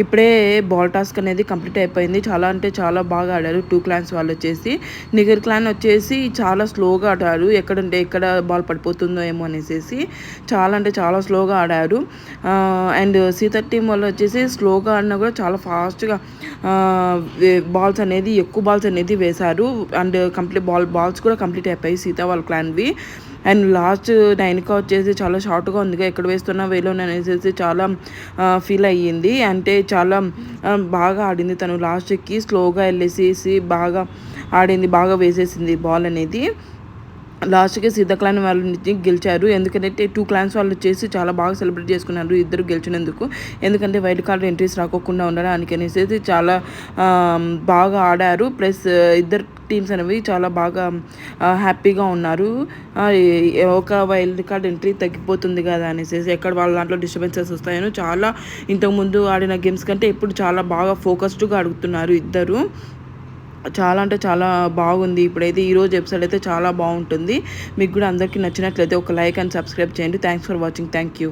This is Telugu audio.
ఇప్పుడే బాల్ టాస్క్ అనేది కంప్లీట్ అయిపోయింది. చాలా అంటే చాలా బాగా ఆడారు 2 క్లాన్స్ వాళ్ళు వచ్చేసి. నిగర్ క్లాన్ వచ్చేసి చాలా స్లోగా ఆడారు. ఎక్కడ బాల్ పడిపోతుందో ఏమో అనేసేసి చాలా అంటే చాలా స్లోగా ఆడారు. అండ్ సీతర్ టీం వాళ్ళు వచ్చేసి స్లోగా ఆడినా కూడా చాలా ఫాస్ట్గా బాల్స్ అనేది ఎక్కువ బాల్స్ అనేది వేశారు. అండ్ బాల్స్ కూడా కంప్లీట్ అయిపోయాయి సీత వాళ్ళ క్లాన్వి. అండ్ లాస్ట్ నైన్కా వచ్చేసి చాలా షార్ట్గా ఉందిగా, ఎక్కడ వేస్తున్నా వేలోనే అనేసి చాలా ఫీల్ అయ్యింది. అంటే చాలా బాగా ఆడింది తను. లాస్ట్కి స్లోగా వెళ్ళేసేసి బాగా ఆడింది, బాగా వేసేసింది బాల్ అనేది. లాస్ట్కి సీత క్లాన్ వాళ్ళు గెలిచారు. ఎందుకంటే 2 క్లాన్స్ వాళ్ళు వచ్చేసి చాలా బాగా సెలబ్రేట్ చేసుకున్నారు ఇద్దరు గెలిచినందుకు. ఎందుకంటే వైల్డ్ కార్డ్ ఎంట్రీస్ రాకోకుండా ఉండడానికి అనేసి చాలా బాగా ఆడారు. ప్లస్ ఇద్దరు టీమ్స్ అనేవి చాలా బాగా హ్యాపీగా ఉన్నారు. ఒక వైల్డ్ కార్డ్ ఎంట్రీ తగ్గిపోతుంది కదా అనేసి, ఎక్కడ వాళ్ళ దాంట్లో డిస్టర్బెన్సెస్ వస్తాయని చాలా ఇంతకుముందు ఆడిన గేమ్స్ కంటే ఇప్పుడు చాలా బాగా ఫోకస్డ్గా అడుగుతున్నారు ఇద్దరు. చాలా అంటే చాలా బాగుంది. ఇప్పుడైతే ఈరోజు ఎపిసోడ్ అయితే చాలా బాగుంటుంది. మీకు కూడా అందరికీ నచ్చినట్లయితే ఒక లైక్ అండ్ సబ్స్క్రైబ్ చేయండి. Thanks for watching. Thank you.